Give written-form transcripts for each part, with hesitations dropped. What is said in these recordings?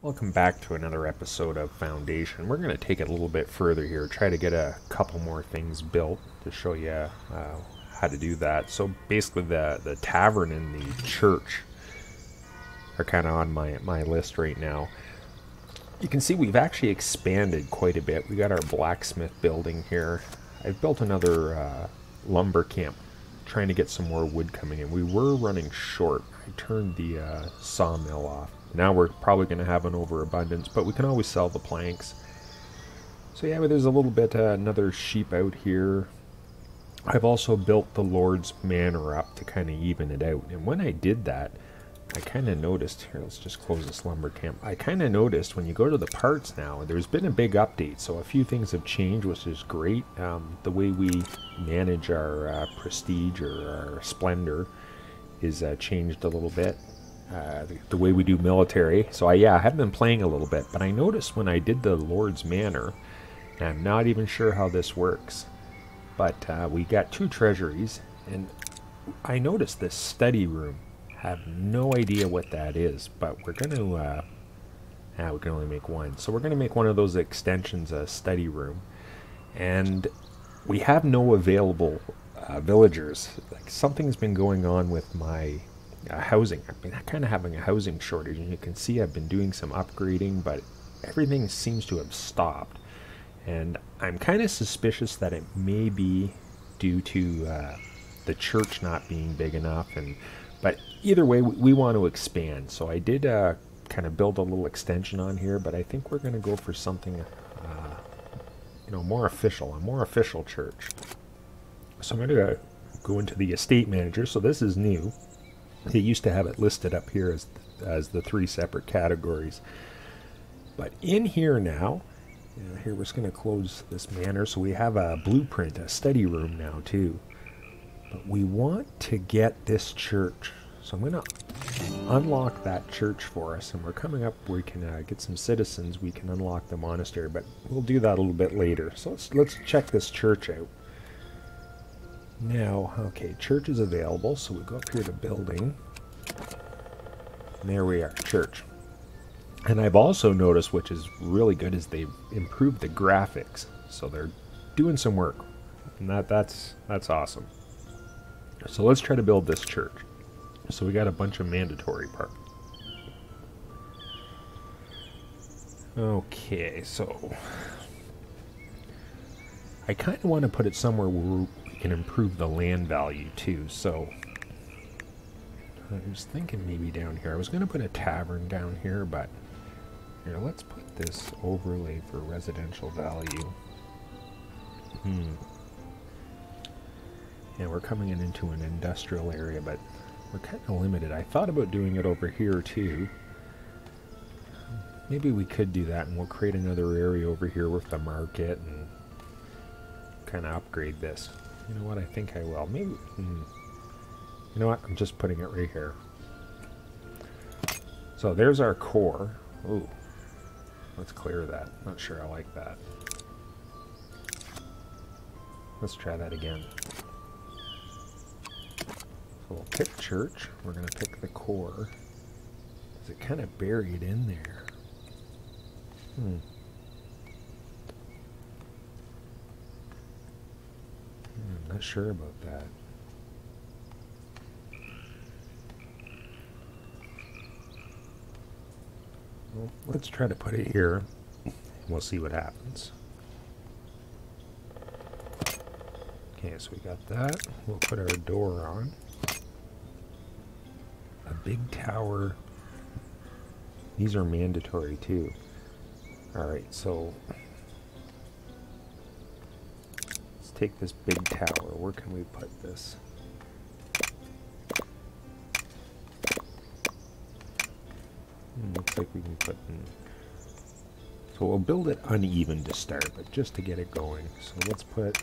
Welcome back to another episode of Foundation. We're going to take it a little bit further here, try to get a couple more things built to show you how to do that. So basically the tavern and the church are kind of on my list right now. You can see we've actually expanded quite a bit. We got our blacksmith building here. I've built another lumber camp, trying to get some more wood coming in. We were running short. I turned the sawmill off. Now we're probably going to have an overabundance, but we can always sell the planks. So yeah, there's a little bit, another sheep out here. I've also built the Lord's Manor up to kind of even it out. And when I did that, I kind of noticed, here, let's just close this lumber camp. I kind of noticed when you go to the parts now, there's been a big update. So a few things have changed, which is great. The way we manage our prestige or our splendor is changed a little bit. The way we do military. So I have been playing a little bit, but I noticed when I did the Lord's Manor, and I'm not even sure how this works, but we got 2 treasuries, and I noticed this study room. Have no idea what that is, but we're going to, we can only make one. So we're going to make one of those extensions a study room, and we have no available villagers. Like, something's been going on with my housing. I've been kind of having a housing shortage, and you can see I've been doing some upgrading, but everything seems to have stopped. And I'm kind of suspicious that it may be due to the church not being big enough. But either way, we want to expand. So I did kind of build a little extension on here, but I think we're going to go for something more official, a more official church. So I'm going to go into the estate manager. So this is new. They used to have it listed up here as the 3 separate categories. But in here now, here we're just going to close this manor. So we have a blueprint, a study room now too. But we want to get this church. So I'm going to unlock that church for us. And we're coming up where we can get some citizens. We can unlock the monastery, but we'll do that a little bit later. So let's check this church out. Now, okay, church is available, so we go up here to building. And there we are, church. And I've also noticed, which is really good, is they've improved the graphics. So they're doing some work. And that's awesome. So let's try to build this church. So we got a bunch of mandatory parts. Okay, so I kind of want to put it somewhere where can improve the land value too. So I was thinking maybe down here. I was going to put a tavern down here, but here, let's put this overlay for residential value. Yeah, we're coming into an industrial area, but we're kind of limited. I thought about doing it over here too. Maybe we could do that, and we'll create another area over here with the market and kind of upgrade this. You know what? I think I will. Maybe. You know what? I'm just putting it right here. So there's our core. Ooh. Let's clear that. Not sure I like that. Let's try that again. So we'll pick church. We're going to pick the core. Is it kind of buried in there? I'm not sure about that. Well, let's try to put it here, and we'll see what happens. Okay, so we got that. We'll put our door on. A big tower. These are mandatory too. Alright, so take this big tower. Where can we put this? Looks like we can put in. So we'll build it uneven to start, but just to get it going. So let's put.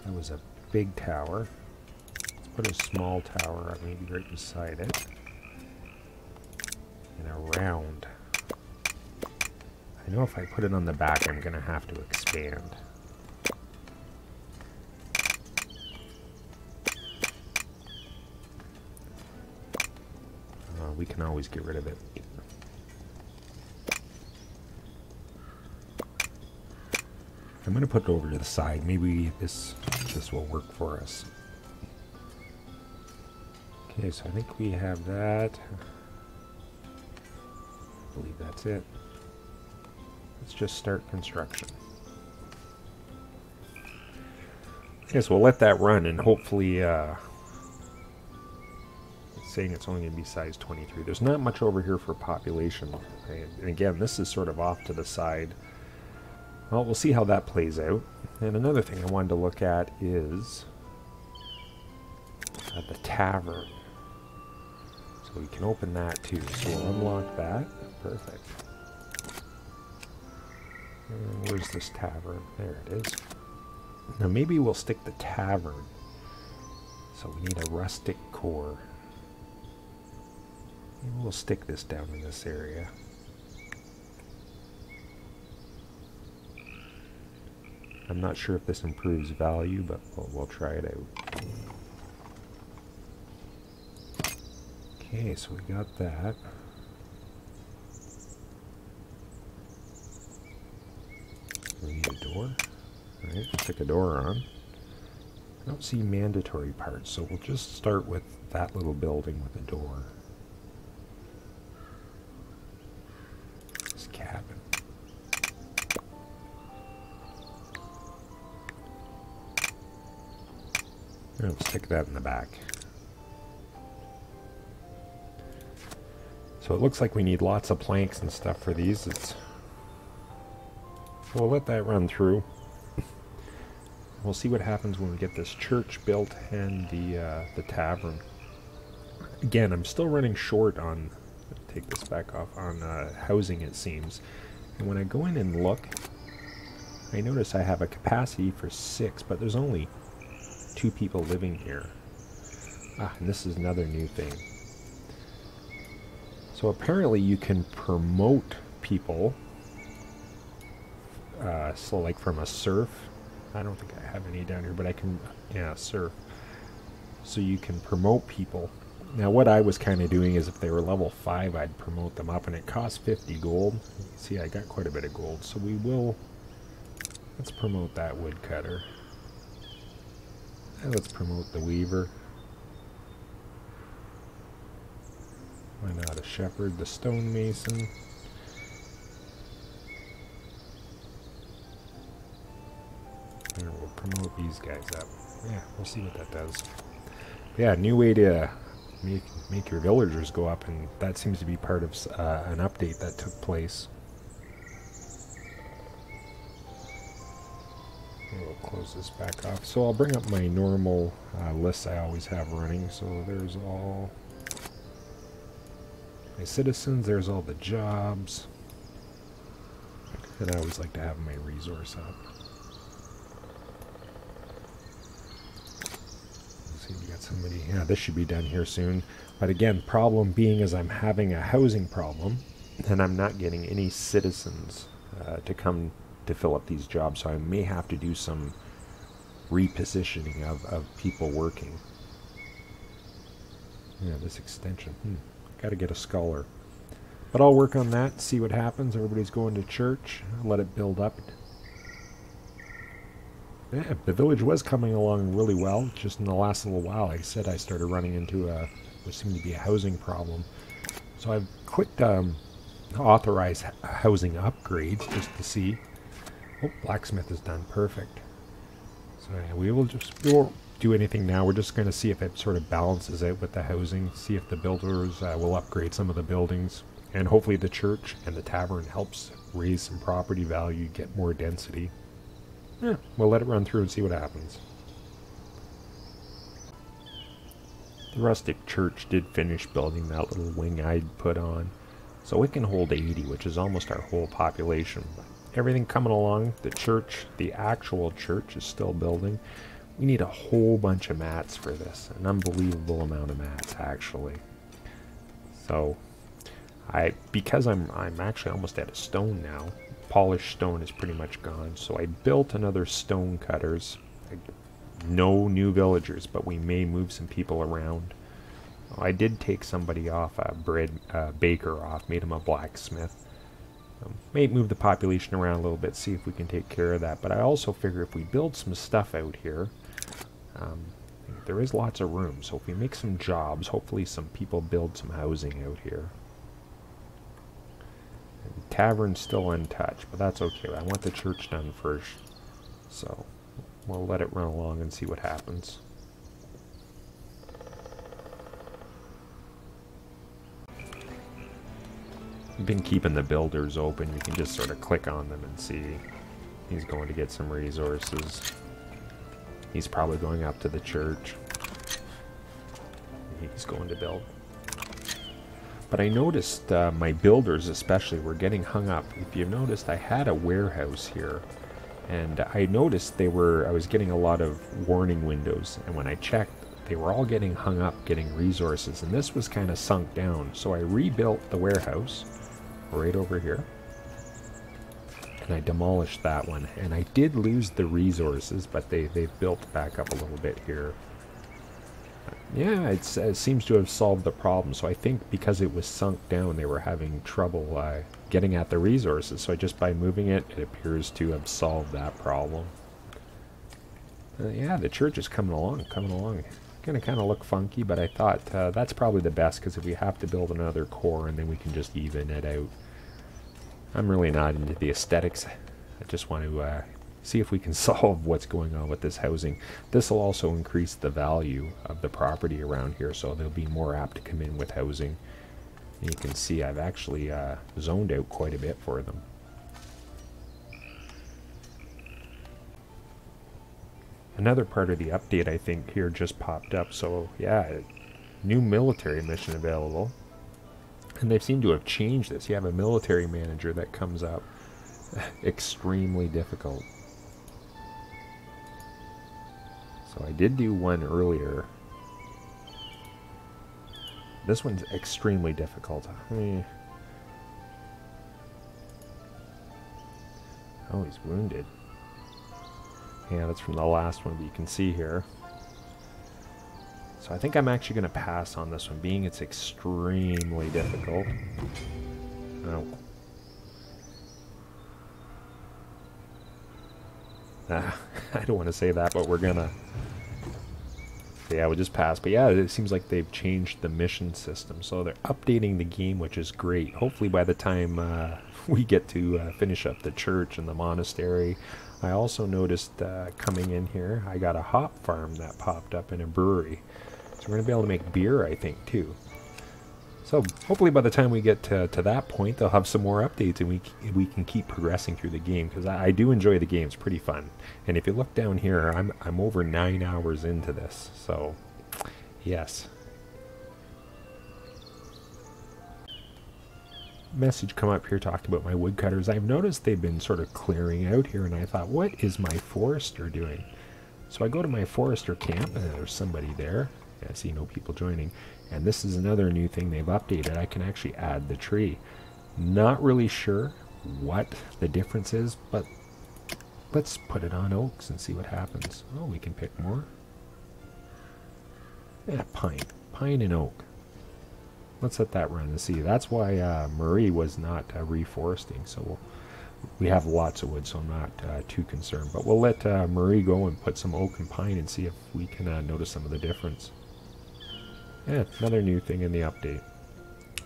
That was a big tower. Let's put a small tower maybe right beside it. And a round. I know if I put it on the back, I'm going to have to expand. We can always get rid of it I'm going to put it over to the side. Maybe this will work for us. Okay, so I think we have that. I believe that's it. Let's just start construction. Yes, we'll let that run, and hopefully, it's saying it's only going to be size 23. There's not much over here for population. And again, this is sort of off to the side. Well, we'll see how that plays out. And another thing I wanted to look at is the Tavern. So we can open that too. So we'll unlock that. Perfect. And where's this Tavern? There it is. Now maybe we'll stick the Tavern. So we need a rustic core. Maybe we'll stick this down in this area. I'm not sure if this improves value, but we'll try it out. Okay, so we got that. We need a door. Alright, we'll stick a door on. I don't see mandatory parts, so we'll just start with that little building with a door. This cabin. We'll stick that in the back. So it looks like we need lots of planks and stuff for these. So we'll let that run through. We'll see what happens when we get this church built and the tavern. Again, I'm still running short on, take this back off, on housing, it seems. And when I go in and look, I notice I have a capacity for 6, but there's only 2 people living here. And this is another new thing. So apparently you can promote people, so like from a serf. I don't think I have any down here, but I can, yeah, serf. So you can promote people. Now what I was kind of doing is if they were level 5, I'd promote them up, and it costs 50 gold. See, I got quite a bit of gold, so we will, let's promote that woodcutter. And let's promote the weaver. Why not a shepherd, the stonemason. And we'll promote these guys up. Yeah, we'll see what that does. Yeah, new way to make your villagers go up, and that seems to be part of an update that took place. We'll close this back off. So I'll bring up my normal lists I always have running. So there's all my citizens, there's all the jobs. And I always like to have my resource up. Let's see if we got somebody. Yeah, this should be done here soon. But again, problem being is I'm having a housing problem, and I'm not getting any citizens to come to fill up these jobs, so I may have to do some repositioning of people working. Yeah, this extension. Got to get a scholar. But I'll work on that, see what happens. Everybody's going to church. I'll let it build up. Yeah, the village was coming along really well. Just in the last little while, like I said, I started running into what seemed to be a housing problem. So I've clicked authorize housing upgrades just to see. Oh, blacksmith is done. Perfect. So yeah, we won't do anything now. We're just going to see if it sort of balances out with the housing, see if the builders will upgrade some of the buildings, and hopefully the church and the tavern helps raise some property value, get more density. Yeah, we'll let it run through and see what happens. The rustic church did finish building that little wing I'd put on, so it can hold 80, which is almost our whole population. Everything coming along. The church, the actual church, is still building. We need a whole bunch of mats for this. An unbelievable amount of mats, actually. So, because I'm actually almost out of stone now. Polished stone is pretty much gone. So I built another stone cutters. No new villagers, but we may move some people around. I did take somebody off, a baker off, made him a blacksmith. May move the population around a little bit, see if we can take care of that. But I also figure if we build some stuff out here, there is lots of room. So if we make some jobs, hopefully some people build some housing out here. And the tavern's still untouched, but that's okay. I want the church done first. So we'll let it run along and see what happens. I've been keeping the builders open. You can just sort of click on them and see. He's going to get some resources. He's probably going up to the church. He's going to build. But I noticed my builders especially were getting hung up. If you've noticed, I had a warehouse here. And I noticed I was getting a lot of warning windows. And when I checked, they were all getting hung up, getting resources. And this was kind of sunk down. So I rebuilt the warehouse right over here. And I demolished that one. And I did lose the resources, but they've built back up a little bit here. Yeah, it seems to have solved the problem. So I think because it was sunk down, they were having trouble getting at the resources. So just by moving it, it appears to have solved that problem. Yeah, the church is coming along, Gonna kind of look funky, but I thought that's probably the best, because if we have to build another core, and then we can just even it out. I'm really not into the aesthetics. I just want to see if we can solve what's going on with this housing. This will also increase the value of the property around here, so they'll be more apt to come in with housing. And you can see I've actually zoned out quite a bit for them. Another part of the update, I think, here just popped up. So yeah, new military mission available. And they seem to have changed this. You have a military manager that comes up. Extremely difficult. So I did do one earlier. This one's extremely difficult. Oh, he's wounded. Yeah, that's from the last one, but you can see here. So I think I'm actually going to pass on this one, being it's extremely difficult. Oh. I don't want to say that, but we're gonna. Yeah, we'll just pass. But yeah, it seems like they've changed the mission system. So they're updating the game, which is great. Hopefully by the time we get to finish up the church and the monastery. I also noticed coming in here, I got a hop farm that popped up in a brewery. So we're going to be able to make beer, I think, too. So hopefully by the time we get to that point, they'll have some more updates and we can keep progressing through the game, because I do enjoy the game. It's pretty fun. And if you look down here, I'm over 9 hours into this. So, yes. Message come up here talked about my woodcutters. I've noticed they've been sort of clearing out here, and I thought, what is my forester doing? So I go to my forester camp, and there's somebody there. I see no people joining. And this is another new thing they've updated. I can actually add the tree. Not really sure what the difference is, but let's put it on oaks and see what happens. Oh, we can pick more. Yeah, pine and oak. Let's let that run and see. That's why Marie was not reforesting. So we have lots of wood, so I'm not too concerned. But we'll let Marie go and put some oak and pine and see if we can notice some of the difference. Yeah, another new thing in the update.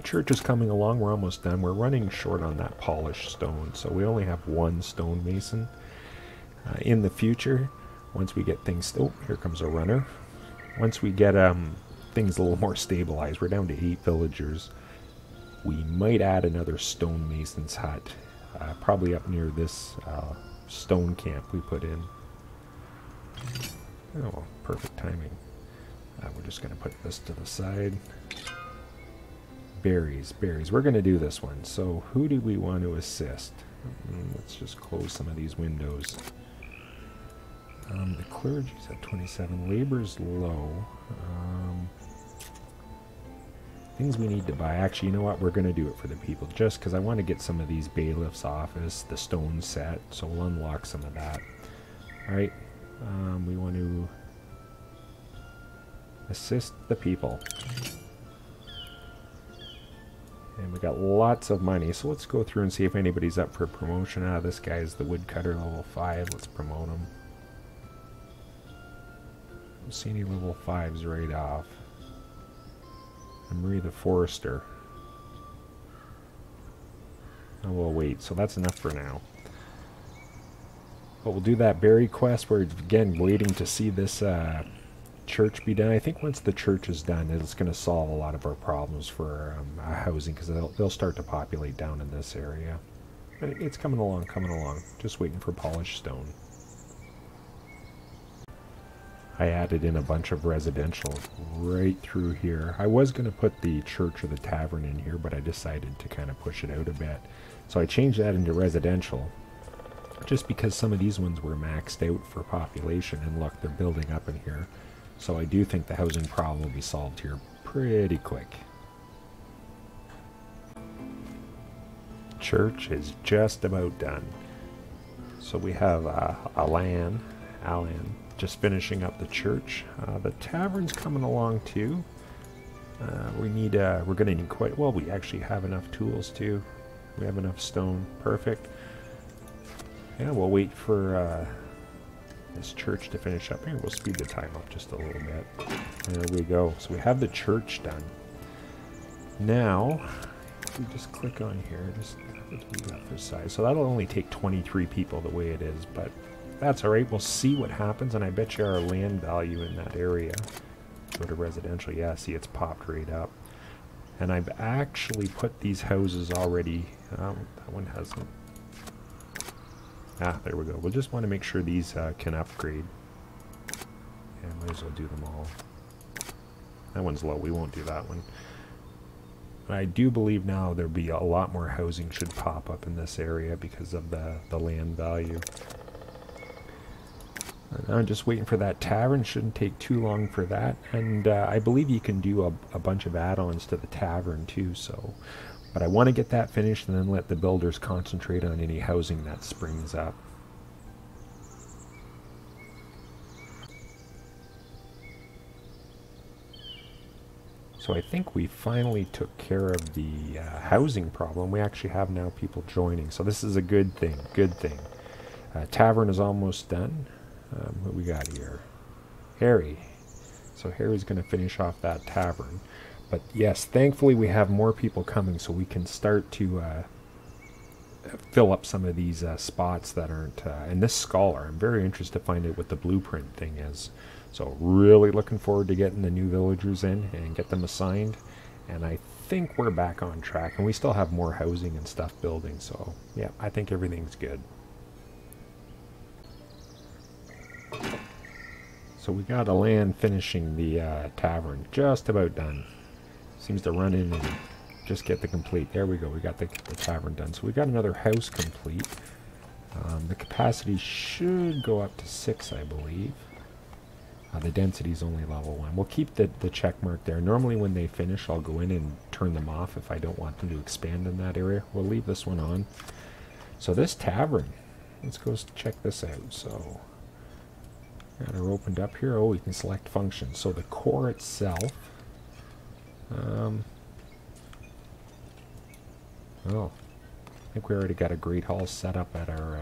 Church is coming along. We're almost done. We're running short on that polished stone, so we only have one stonemason. In the future, once we get things... Oh, here comes a runner. Once we get things a little more stabilized, we're down to 8 villagers. We might add another stonemason's hut, probably up near this stone camp we put in. Oh, perfect timing. We're just going to put this to the side. Berries. We're going to do this one. So who do we want to assist? Let's just close some of these windows. The clergy's at 27. Labor's low. Things we need to buy. Actually, you know what? We're going to do it for the people, just because I want to get some of these bailiffs' office, the stone set, so we'll unlock some of that. Alright. We want to assist the people. And we got lots of money, so let's go through and see if anybody's up for promotion. Ah, this guy's the woodcutter, level 5. Let's promote him. Don't see any level 5s right off. And Marie the Forester. Oh, we'll wait. So that's enough for now. But we'll do that berry quest. We're, again, waiting to see this church be done. I think once the church is done, it's going to solve a lot of our problems for housing, because they'll start to populate down in this area. But it's coming along, Just waiting for polished stone. I added in a bunch of residential right through here. I was going to put the church or the tavern in here, but I decided to kind of push it out a bit. So I changed that into residential, just because some of these ones were maxed out for population, and look, they're building up in here. So I do think the housing problem will be solved here pretty quick. Church is just about done. So we have Alan just finishing up the church. The tavern's coming along too. We're going to need quite, well, we actually have enough tools too. We have enough stone. Perfect. Yeah, we'll wait for this church to finish up here. We'll speed the time up just a little bit. There we go. So we have the church done. Now, if we just click on here, just what do we got for size? So that'll only take 23 people the way it is, but that's alright. We'll see what happens, and I bet you our land value in that area. Go to residential. Yeah, see, it's popped right up. And I've actually put these houses already. That one hasn't. Ah, there we go. We'll just want to make sure these can upgrade. Yeah, might as well do them all. That one's low. We won't do that one. But I do believe now there'll be a lot more housing should pop up in this area because of the land value. I'm just waiting for that tavern. Shouldn't take too long for that. And I believe you can do a bunch of add-ons to the tavern too. So, but I want to get that finished and then let the builders concentrate on any housing that springs up. So I think we finally took care of the housing problem. We actually have now people joining. So this is a good thing. Tavern is almost done. What we got here? Harry. So Harry's going to finish off that tavern. But yes, thankfully we have more people coming, so we can start to fill up some of these spots that aren't... and this scholar, I'm very interested to find out what the blueprint thing is. So really looking forward to getting the new villagers in and get them assigned. And I think we're back on track. And we still have more housing and stuff building. So yeah, I think everything's good. So we got a land finishing the tavern. Just about done. Seems to run in and just get the complete. There we go. We got the tavern done. So we got another house complete. The capacity should go up to 6, I believe. The density is only level 1. We'll keep the check mark there. Normally when they finish, I'll go in and turn them off if I don't want them to expand in that area. We'll leave this one on. So this tavern, let's go check this out. So, got her opened up here. Oh, we can select functions. So the core itself. Oh, I think we already got a great hall set up at our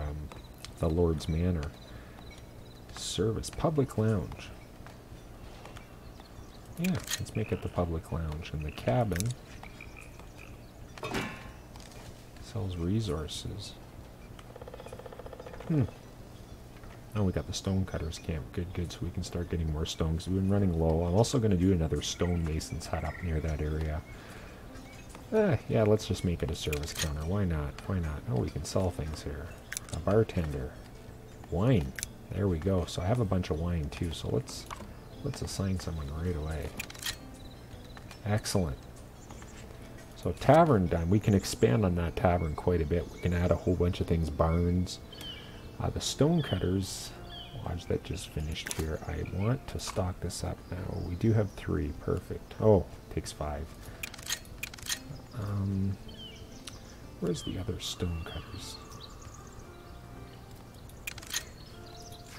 the Lord's Manor. Service, public lounge. Yeah, let's make it the public lounge. And the cabin sells resources. Oh, we got the stonecutters camp. Good. So we can start getting more stone because we've been running low. I'm also going to do another stonemason's hut up near that area. Yeah, let's just make it a service counter. Why not? Oh, we can sell things here. A bartender. Wine. There we go. So I have a bunch of wine too. So let's assign someone right away. Excellent. So tavern done. We can expand on that tavern quite a bit. We can add a whole bunch of things. Barns. The stonecutters lodge that just finished here. I want to stock this up now. We do have 3. Perfect. Oh, takes 5. Where's the other stonecutters?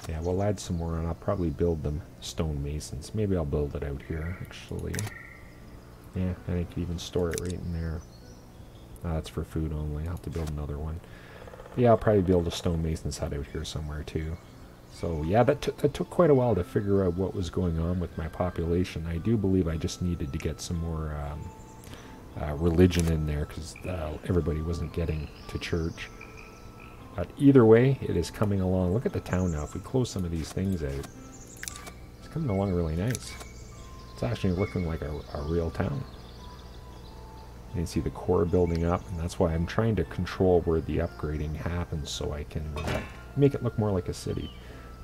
Yeah, we'll add some more and I'll probably build them stonemasons. Maybe I'll build it out here, actually. Yeah, and I can even store it right in there. That's for food only. I'll have to build another one. Yeah, I'll probably build a stonemason's hut out here somewhere too. So yeah, that took quite a while to figure out what was going on with my population. I do believe I just needed to get some more religion in there because everybody wasn't getting to church. But either way, it is coming along. Look at the town now. If we close some of these things out, it's coming along really nice. It's actually looking like a real town. You can see the core building up, and that's why I'm trying to control where the upgrading happens so I can make it look more like a city.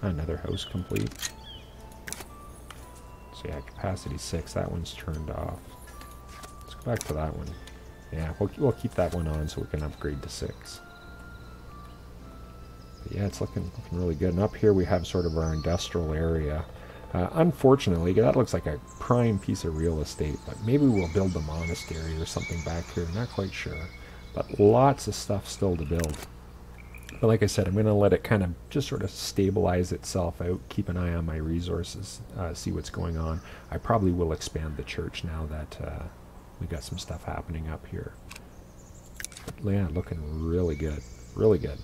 Another house complete. So yeah, capacity 6. That one's turned off. Let's go back to that one. Yeah, we'll keep that one on so we can upgrade to 6. But yeah, it's looking really good. And up here we have sort of our industrial area. Unfortunately, that looks like a prime piece of real estate, but maybe we'll build a monastery or something back here. Not quite sure. But lots of stuff still to build. But like I said, I'm going to let it kind of just sort of stabilize itself out, keep an eye on my resources, see what's going on. I probably will expand the church now that we got some stuff happening up here. But yeah, looking really good. Really good.